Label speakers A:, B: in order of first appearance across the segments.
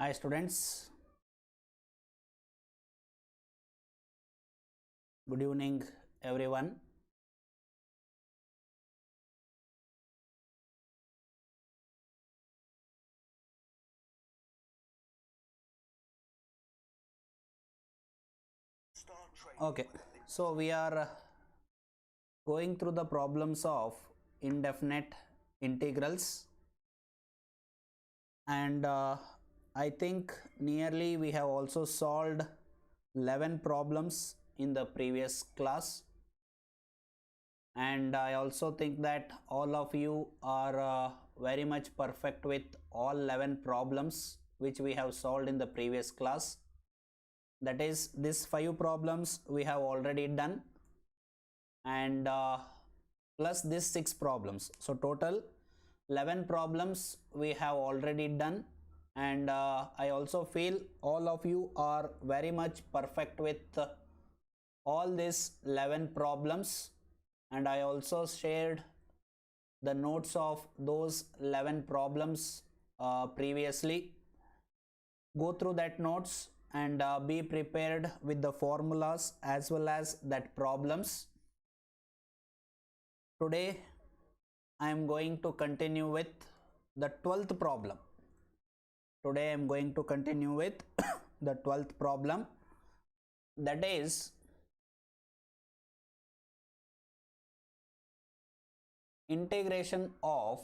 A: Hi students, good evening everyone. Okay, so we are going through the problems of indefinite integrals, and I think nearly we have also solved 11 problems in the previous class, and I also think that all of you are very much perfect with all 11 problems which we have solved in the previous class. That is, these 5 problems we have already done, and plus these 6 problems, so total 11 problems we have already done. And I also feel all of you are very much perfect with all these 11 problems, and I also shared the notes of those 11 problems previously. Go through that notes and be prepared with the formulas as well as that problems. Today I am going to continue with the 12th problem. Today I am going to continue with the 12th problem, that is integration of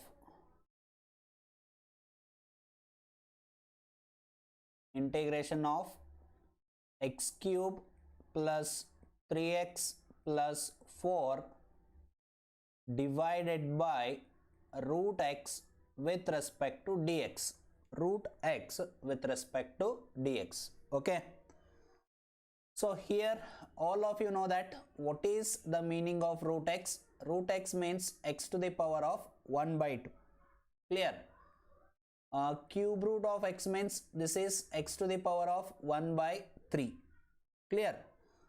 A: x cube plus 3x plus 4 divided by root x with respect to dx. Root x with respect to dx. Okay, so here all of you know that what is the meaning of root x. Root x means x to the power of 1 by 2. Clear? Cube root of x means this is x to the power of 1 by 3. Clear?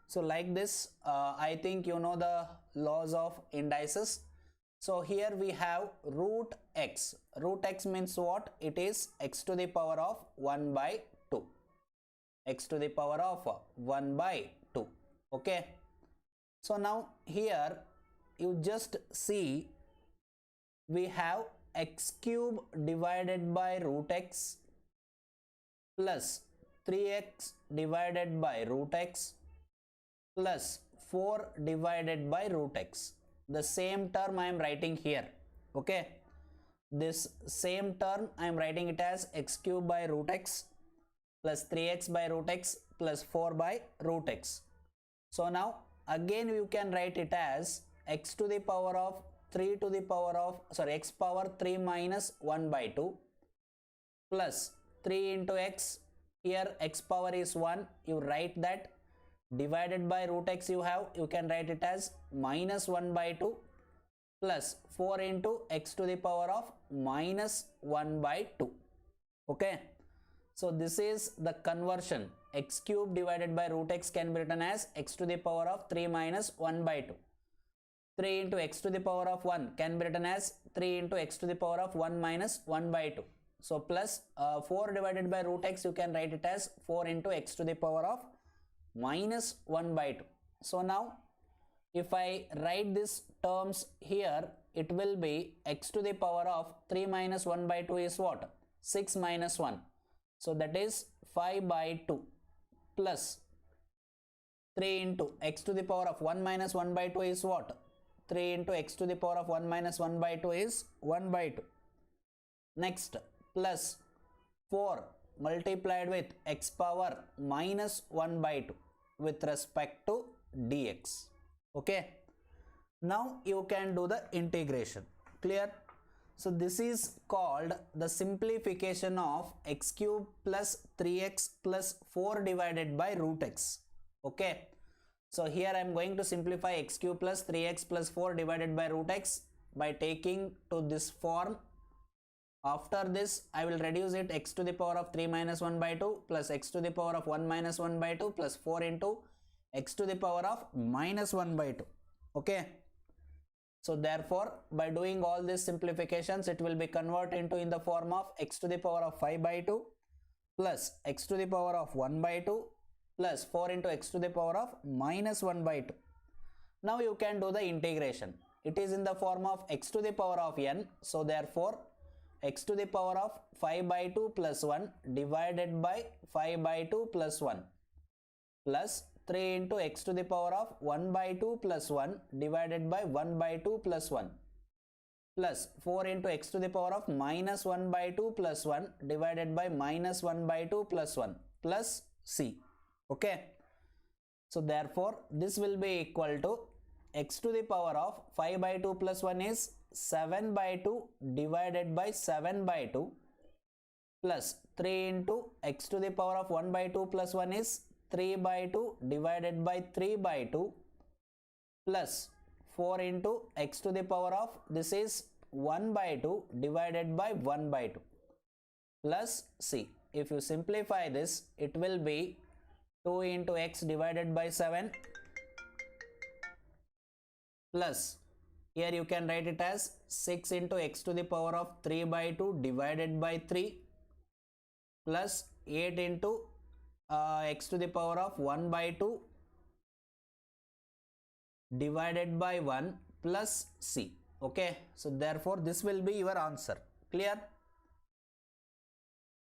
A: So like this, I think you know the laws of indices. So here we have root x. Root x means what? It is x to the power of 1 by 2. X to the power of 1 by 2. Okay. So now here you just see we have x cube divided by root x plus 3x divided by root x plus 4 divided by root x. The same term I am writing here. Okay, this same term I am writing it as x cube by root x plus 3x by root x plus 4 by root x. So now again you can write it as x to the power of 3 to the power of x power 3 minus 1 by 2 plus 3 into x. Here x power is 1, you write that, divided by root x you can write it as minus 1 by 2 plus 4 into x to the power of minus 1 by 2. Okay, so this is the conversion. X cube divided by root x can be written as x to the power of 3 minus 1 by 2. 3 into x to the power of 1 can be written as 3 into x to the power of 1 minus 1 by 2. So plus 4 divided by root x you can write it as 4 into x to the power of minus 1 by 2. So now if I write these terms here, it will be x to the power of 3 minus 1 by 2 is what? 6 minus 1. So that is 5 by 2 plus 3 into x to the power of 1 minus 1 by 2 is what? 3 into x to the power of 1 minus 1 by 2 is 1 by 2. Next, plus 4 multiplied with x power minus 1 by 2 with respect to dx. Okay, now you can do the integration. Clear? So this is called the simplification of x cube plus 3x plus 4 divided by root x. Okay, so here I am going to simplify x cube plus 3x plus 4 divided by root x by taking to this form. After this I will reduce it, x to the power of 3 minus 1 by 2 plus x to the power of 1 minus 1 by 2 plus 4 into x to the power of minus 1 by 2. Okay, so therefore by doing all these simplifications it will be converted into in the form of x to the power of 5 by 2 plus x to the power of 1 by 2 plus 4 into x to the power of minus 1 by 2. Now you can do the integration. It is in the form of x to the power of n. So therefore x to the power of 5 by 2 plus 1 divided by 5 by 2 plus 1 plus 3 into x to the power of 1 by 2 plus 1 divided by 1 by 2 plus 1 plus 4 into x to the power of minus 1 by 2 plus 1 divided by minus 1 by 2 plus 1 plus c. Okay. So therefore this will be equal to x to the power of 5 by 2 plus 1 is 7 by 2 divided by 7 by 2 plus 3 into x to the power of 1 by 2 plus 1 is 3 by 2 divided by 3 by 2 plus 4 into x to the power of this is 1 by 2 divided by 1 by 2 plus c. If you simplify this, it will be 2 into x divided by 7 plus here you can write it as 6 into x to the power of 3 by 2 divided by 3 plus 8 into x to the power of 1 by 2 divided by 1 plus c. Okay, so therefore this will be your answer. Clear?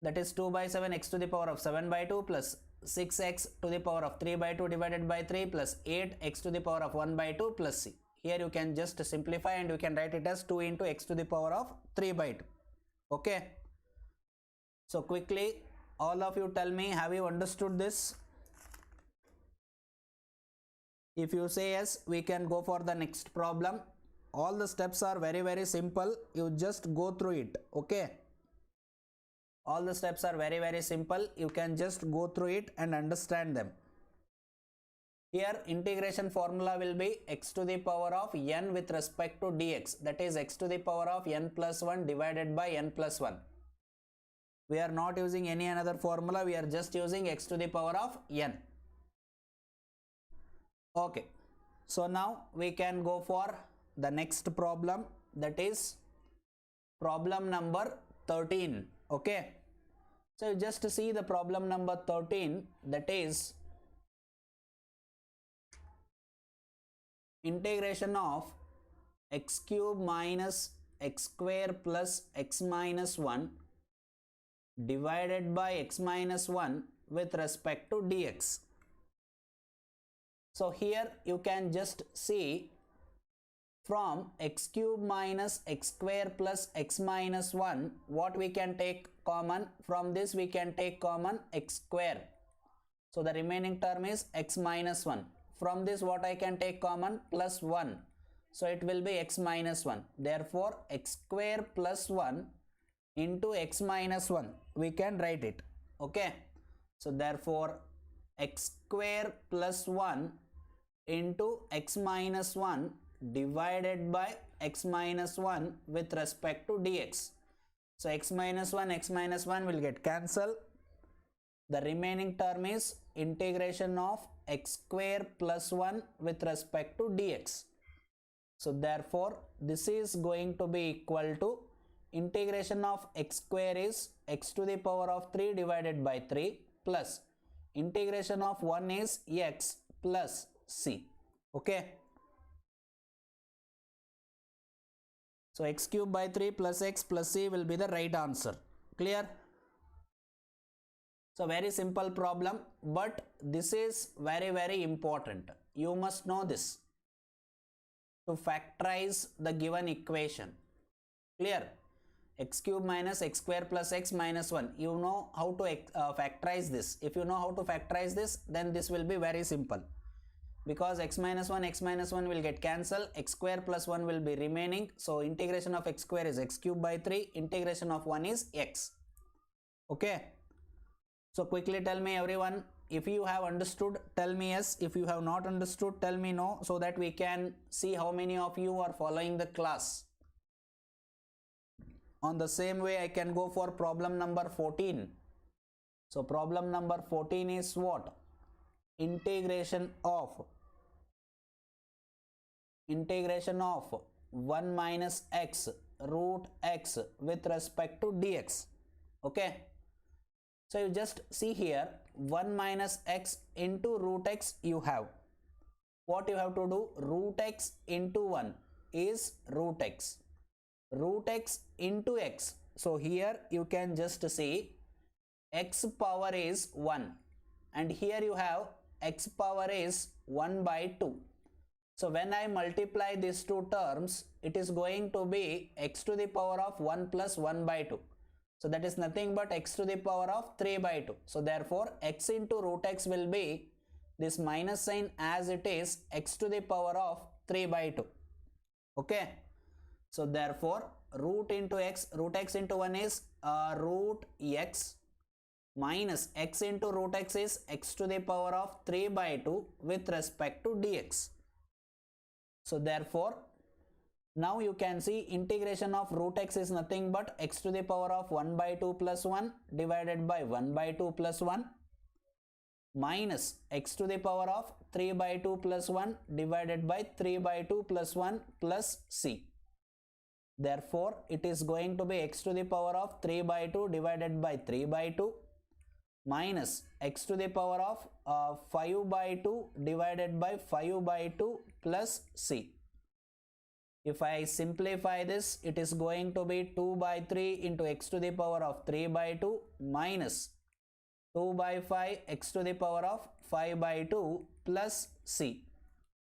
A: That is 2 by 7 x to the power of 7 by 2 plus 6x to the power of 3 by 2 divided by 3 plus 8 x to the power of 1 by 2 plus c. Here you can just simplify and you can write it as 2 into x to the power of 3 by 2. Okay. So quickly all of you tell me, have you understood this? If you say yes, we can go for the next problem. All the steps are very simple. You just go through it. Okay. All the steps are very simple. You can just go through it and understand them. Here integration formula will be x to the power of n with respect to dx. That is x to the power of n plus 1 divided by n plus 1. We are not using any another formula. We are just using x to the power of n. Okay. So now we can go for the next problem. That is problem number 13. Okay. So just see the problem number 13. That is integration of x cube minus x square plus x minus 1 divided by x minus 1 with respect to dx. So here you can just see from x cube minus x square plus x minus 1 what we can take common. From this we can take common x square. So the remaining term is x minus 1. From this what I can take common? Plus 1. So it will be x minus 1. Therefore x square plus 1 into x minus 1 we can write it. Okay. So therefore x square plus 1 into x minus 1 divided by x minus 1 with respect to dx. So x minus 1 will get cancelled. The remaining term is integration of x square plus 1 with respect to dx. So therefore this is going to be equal to integration of x square is x to the power of 3 divided by 3 plus integration of 1 is x plus c. Okay. So x cube by 3 plus x plus c will be the right answer. Clear? So very simple problem, but this is very important. You must know this to factorize the given equation. Clear? X cube minus x square plus x minus 1. You know how to factorize this. If you know how to factorize this, then this will be very simple. Because x minus 1 will get cancelled. X square plus 1 will be remaining. So integration of x square is x cube by 3. Integration of 1 is x. Okay. So quickly tell me everyone, if you have understood, tell me yes. If you have not understood, tell me no, so that we can see how many of you are following the class. On the same way, I can go for problem number 14. So problem number 14 is what? Integration of 1 minus x root x with respect to dx. Okay. So you just see here 1 minus x into root x you have. What you have to do? Root x into 1 is root x. Root x into x. So here you can just see x power is 1 and here you have x power is 1 by 2. So when I multiply these two terms, it is going to be x to the power of 1 plus 1 by 2. So that is nothing but x to the power of 3 by 2. So therefore x into root x will be this minus sign as it is x to the power of 3 by 2. Okay. So therefore root into x, root x into 1 is root x minus x into root x is x to the power of 3 by 2 with respect to dx. So therefore now you can see integration of root x is nothing but x to the power of 1 by 2 plus 1 divided by 1 by 2 plus 1 minus x to the power of 3 by 2 plus 1 divided by 3 by 2 plus 1 plus c. Therefore it is going to be x to the power of 3 by 2 divided by 3 by 2 minus x to the power of 5 by 2 divided by 5 by 2 plus c. If I simplify this, it is going to be 2 by 3 into x to the power of 3 by 2 minus 2 by 5 x to the power of 5 by 2 plus c.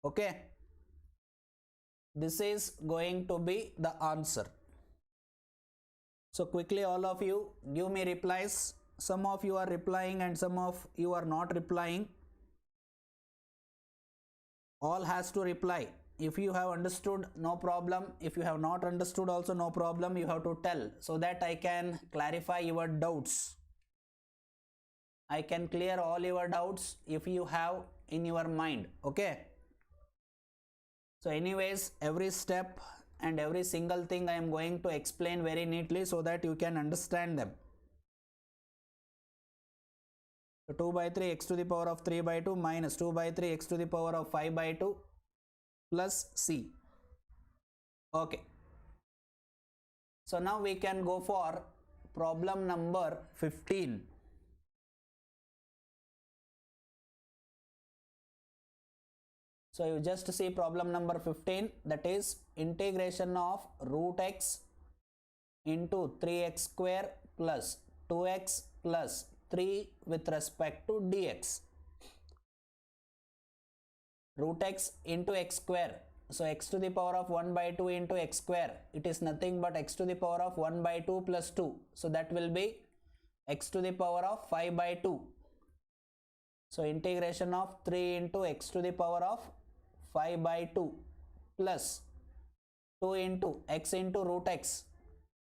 A: Okay. This is going to be the answer. So quickly all of you give me replies. Some of you are replying and some of you are not replying. All has to reply. If you have understood, no problem. If you have not understood also, no problem. You have to tell so that I can clarify your doubts. I can clear all your doubts if you have in your mind. Okay. So anyways, every step and every single thing I am going to explain very neatly so that you can understand them. So 2 by 3 x to the power of 3 by 2 minus 2 by 3 x to the power of 5 by 2 plus c. Okay. So now we can go for problem number 15. So you just see problem number 15, that is integration of root x into 3x square plus 2x plus 3 with respect to dx. Root x into x square. So x to the power of 1 by 2 into x square. It is nothing but x to the power of 1 by 2 plus 2. So that will be x to the power of 5 by 2. So integration of 3 into x to the power of 5 by 2 plus 2 into x into root x.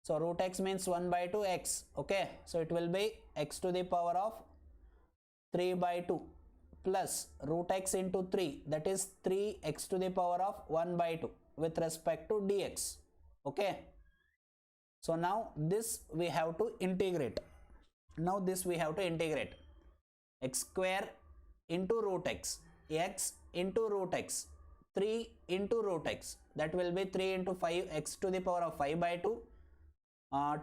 A: So root x means 1 by 2 x. Okay. So it will be x to the power of 3 by 2 plus root x into 3, that is 3x to the power of 1 by 2 with respect to dx. Okay. So now this we have to integrate. Now this we have to integrate. X square into root x into root x, 3 into root x, that will be 3 into 5 x to the power of 5 by 2,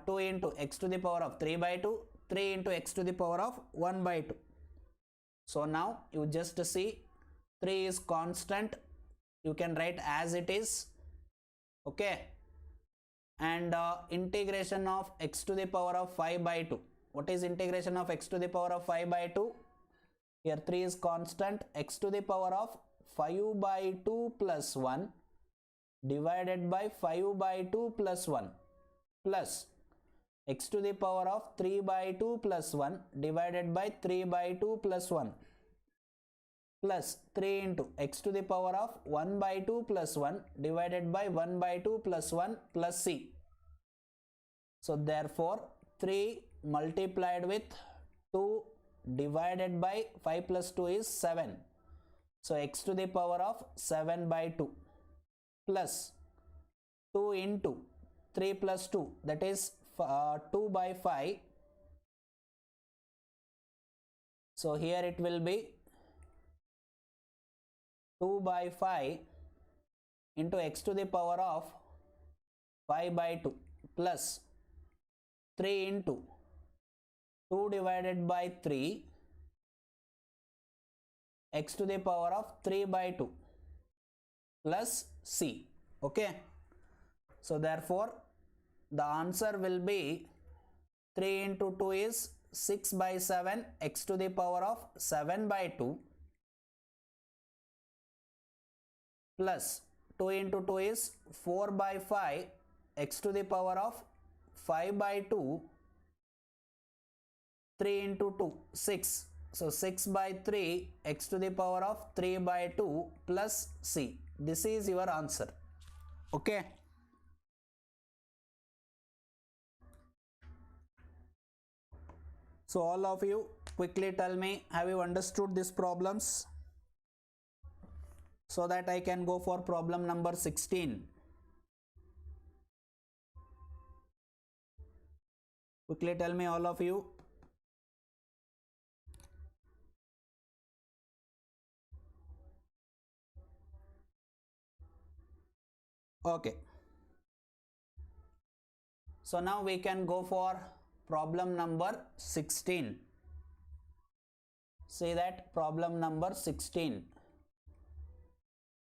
A: 2 into x to the power of 3 by 2, 3 into x to the power of 1 by 2. So now you just see 3 is constant, you can write as it is. Okay. And integration of x to the power of 5 by 2. What is integration of x to the power of 5 by 2? Here 3 is constant, x to the power of 5 by 2 plus 1 divided by 5 by 2 plus 1 plus x to the power of 3 by 2 plus 1 divided by 3 by 2 plus 1 plus 3 into x to the power of 1 by 2 plus 1 divided by 1 by 2 plus 1 plus c. So therefore 3 multiplied with 2 divided by 5 plus 2 is 7. So x to the power of 7 by 2 plus 2 into 3 plus 2, that is 2 by 5. So here it will be 2 by 5 into x to the power of 5 by 2 plus 3 into 2 divided by 3 x to the power of 3 by 2 plus c. Okay, so therefore the answer will be 3 into 2 is 6 by 7 x to the power of 7 by 2 plus 2 into 2 is 4 by 5 x to the power of 5 by 2, 3 into 2 6, so 6 by 3 x to the power of 3 by 2 plus c. This is your answer. Okay, so all of you quickly tell me, have you understood these problems, so that I can go for problem number 16. Quickly tell me, all of you. Okay, so now we can go for problem number 16. See that problem number 16.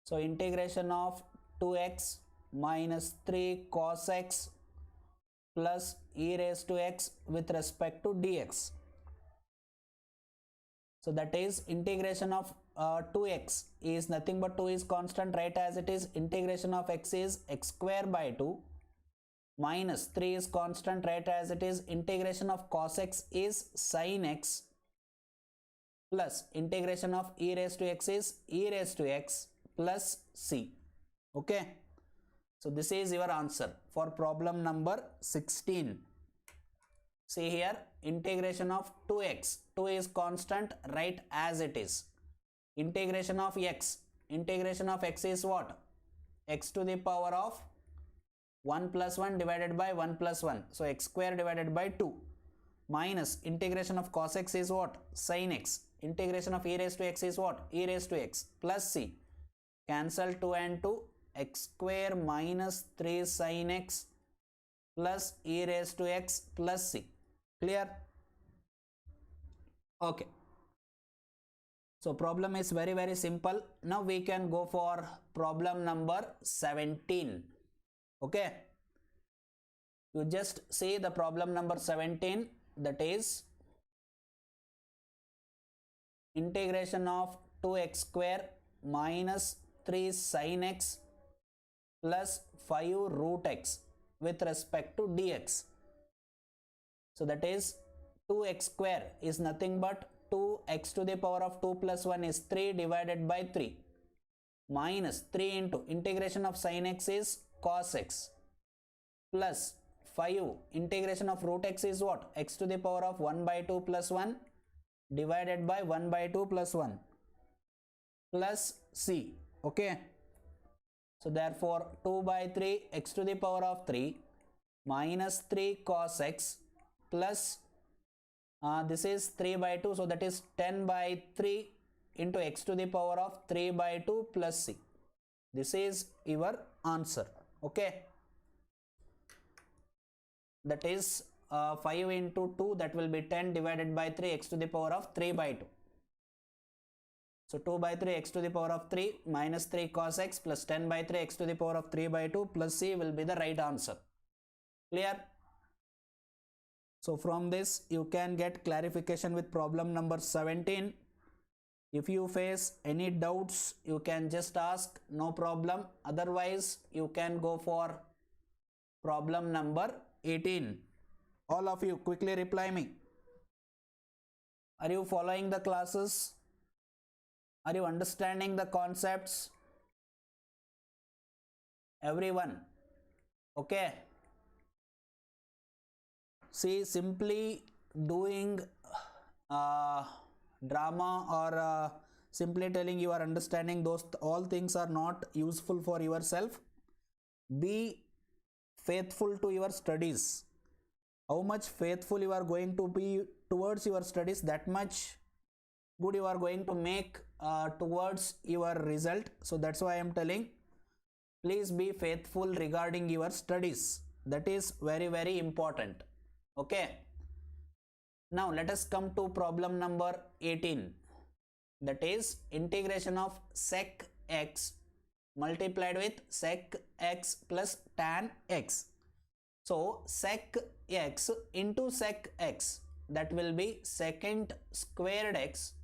A: So integration of 2x minus 3 cos x plus e raised to x with respect to dx. So that is integration of 2x is nothing but 2 is constant, right as it is. Integration of x is x square by 2 minus 3 is constant, right as it is. Integration of cos x is sin x plus integration of e raised to x is e raised to x plus c. Okay, so this is your answer for problem number 16. See here, integration of 2x, 2 is constant, right as it is. Integration of x is what? X to the power of 1 plus 1 divided by 1 plus 1, so x square divided by 2 minus integration of cos x is what? Sin x. Integration of e raised to x is what? E raised to x plus c. Cancel 2 and 2, x square minus 3 sin x plus e raised to x plus c. Clear? Okay, so problem is very simple. Now we can go for problem number 17. Okay, you just see the problem number 17, that is integration of 2x square minus 3 sin x plus 5 root x with respect to dx. So that is 2x square is nothing but 2x to the power of 2 plus 1 is 3 divided by 3 minus 3 into integration of sin x is cos x plus 5 integration of root x is what? X to the power of 1 by 2 plus 1 divided by 1 by 2 plus 1 plus c. Okay, so therefore 2 by 3 x to the power of 3 minus 3 cos x plus this is 3 by 2, so that is 10 by 3 into x to the power of 3 by 2 plus c. This is your answer. Okay, that is 5 into 2, that will be 10 divided by 3 x to the power of 3 by 2. So 2 by 3 x to the power of 3 minus 3 cos x plus 10 by 3 x to the power of 3 by 2 plus c will be the right answer. Clear? So from this you can get clarification with problem number 17. If you face any doubts, you can just ask, no problem. Otherwise you can go for problem number 18. All of you quickly reply me. Are you following the classes? Are you understanding the concepts? Everyone? Okay. See, simply doing drama or simply telling you are understanding, those all things are not useful for yourself. Be faithful to your studies. How much faithful you are going to be towards your studies, that much good you are going to make towards your result. So that's why I am telling, please be faithful regarding your studies. That is very important. Okay, Now let us come to problem number 18, that is integration of sec x multiplied with sec x plus tan x. So sec x into sec x, that will be secant squared x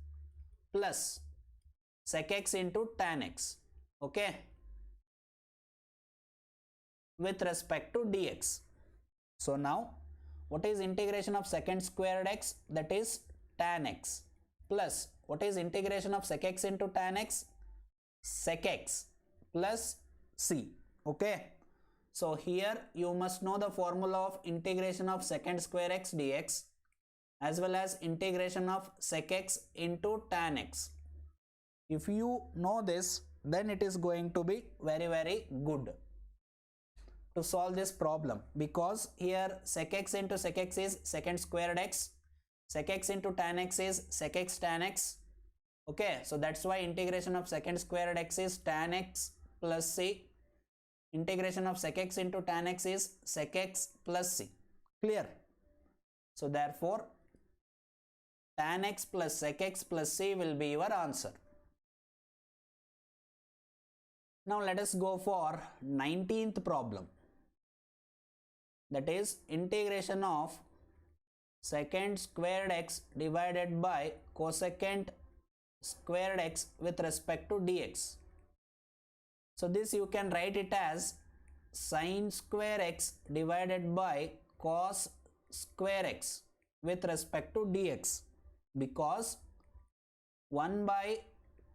A: plus sec x into tan x, okay, with respect to dx. So now what is integration of secant squared x? That is tan x, plus what is integration of sec x into tan x? Sec x plus c, okay. So here you must know the formula of integration of secant square x dx as well as integration of sec x into tan x. If you know this, then it is going to be very good to solve this problem, because here sec x into sec x is secant squared x, sec x into tan x is sec x tan x, okay. So that's why integration of secant squared x is tan x plus c, integration of sec x into tan x is sec x plus c, clear. So therefore tan x plus sec x plus c will be your answer. Now let us go for 19th problem, that is integration of secant squared x divided by cosecant squared x with respect to dx. So this you can write it as sin square x divided by cos square x with respect to dx, because 1 by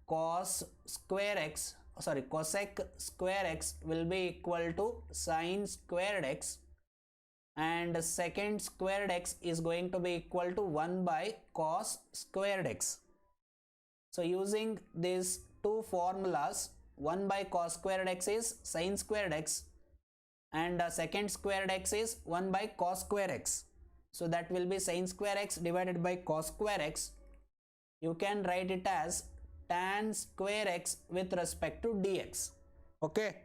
A: cos square x, sorry, cosec square x will be equal to sin squared x, and secant squared x is going to be equal to 1 by cos squared x. So using these two formulas, 1 by cos squared x is sin squared x and secant squared x is 1 by cos square x. So that will be sin square x divided by cos square x. You can write it as tan square x with respect to dx, okay.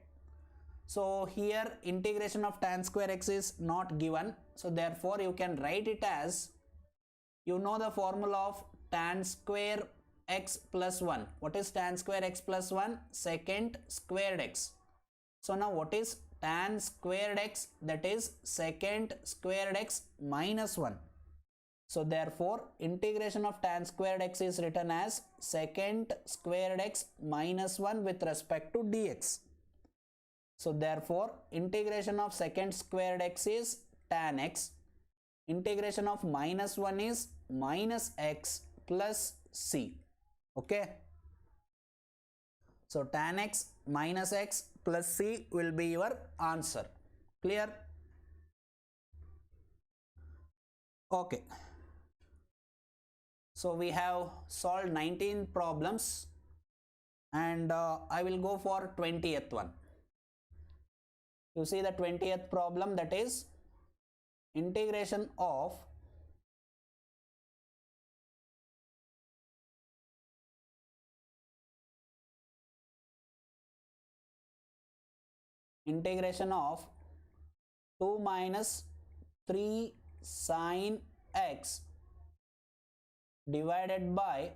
A: So here integration of tan square x is not given, so therefore you can write it as, you know the formula of tan square x plus 1. What is tan square x plus 1? Secant squared x. So now what is tan squared x? That is secant squared x minus 1. So therefore integration of tan squared x is written as secant squared x minus 1 with respect to dx. So therefore integration of secant squared x is tan x, integration of minus 1 is minus x plus c, okay. So tan x minus x plus c will be your answer, clear? Okay. So we have solved 19 problems and I will go for 20th one. You see the 20th problem, that is integration of integration of 2 minus 3 sin x divided by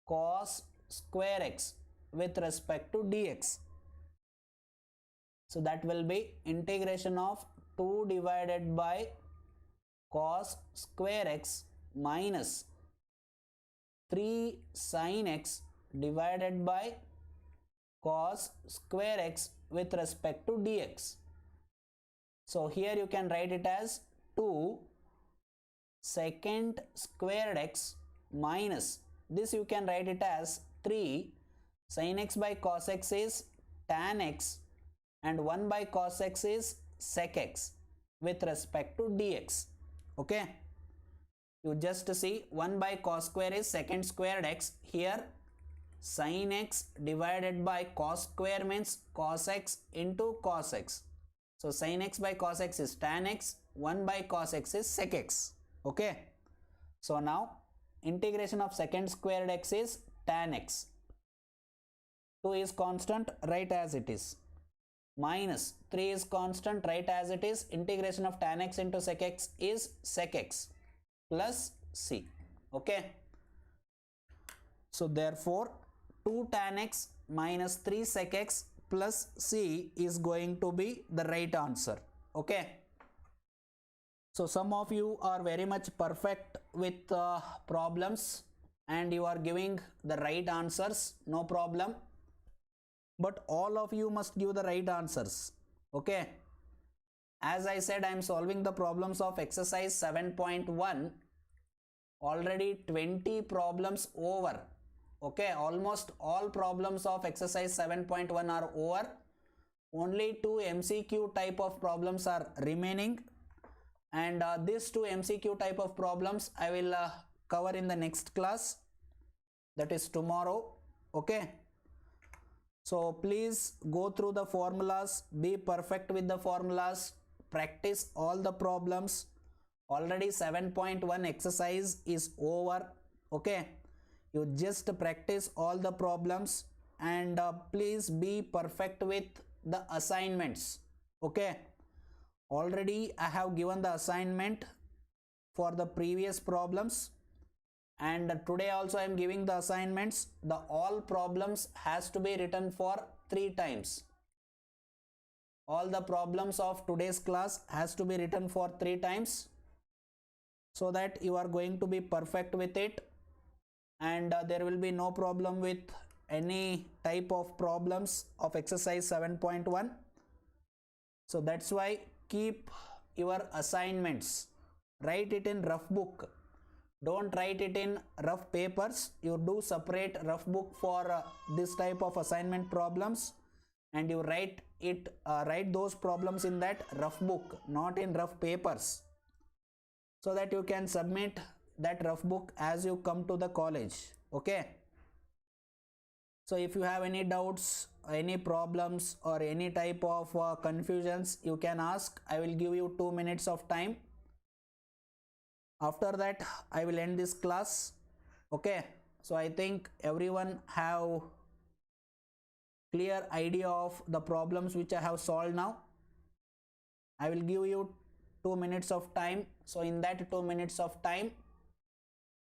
A: cos square x with respect to dx. So that will be integration of 2 divided by cos square x minus 3 sin x divided by cos square x with respect to dx. So here you can write it as 2 secant squared x minus, this you can write it as 3 sin x by cos x is tan x and 1 by cos x is sec x with respect to dx, okay. You just see 1 by cos square is secant squared x, here sin x divided by cos square means cos x into cos x. So sin x by cos x is tan x, 1 by cos x is sec x, okay. So now integration of secant squared x is tan x, 2 is constant, write as it is, minus 3 is constant, write as it is, integration of tan x into sec x is sec x, plus c. Okay. So therefore 2 tan x minus 3 sec x plus c is going to be the right answer. Okay. So some of you are very much perfect with problems and you are giving the right answers, no problem. But all of you must give the right answers. Okay. As I said, I am solving the problems of exercise 7.1. Already 20 problems over. Okay, almost all problems of exercise 7.1 are over. Only 2 MCQ type of problems are remaining. And these 2 MCQ type of problems I will cover in the next class. That is tomorrow. Okay. So please go through the formulas, be perfect with the formulas, practice all the problems. Already 7.1 exercise is over. Okay, you just practice all the problems and please be perfect with the assignments. Okay, already I have given the assignment for the previous problems. And today also I am giving the assignments. The all problems has to be written for 3 times. All the problems of today's class has to be written for 3 times so that you are going to be perfect with it. And there will be no problem with any type of problems of exercise 7.1. So that's why keep your assignments. Write it in rough book. Don't write it in rough papers. You do separate rough book for this type of assignment problems and you write those problems in that rough book, not in rough papers, so that you can submit that rough book as you come to the college. Okay. So if you have any doubts, any problems or any type of confusions, you can ask. I will give you 2 minutes of time. After that I will end this class. Okay. So I think everyone have clear idea of the problems which I have solved now. I will give you 2 minutes of time. So in that 2 minutes of time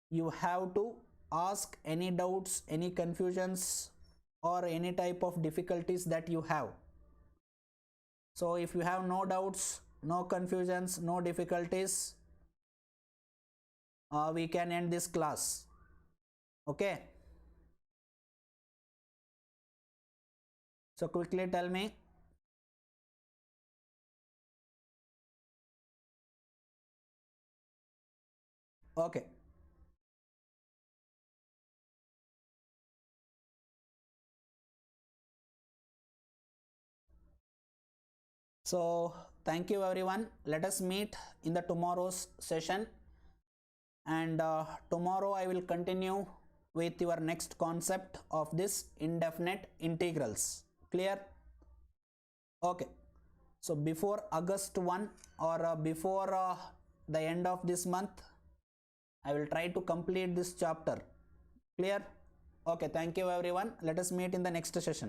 A: you have to ask any doubts, any confusions or any type of difficulties that you have. So if you have no doubts, no confusions, no difficulties, we can end this class. Okay. So quickly tell me. Okay. So thank you everyone. Let us meet in the tomorrow's session. And tomorrow I will continue with your next concept of this indefinite integrals. Clear? Okay. So before August 1 or before the end of this month, I will try to complete this chapter. Clear? Okay. Thank you everyone. Let us meet in the next session.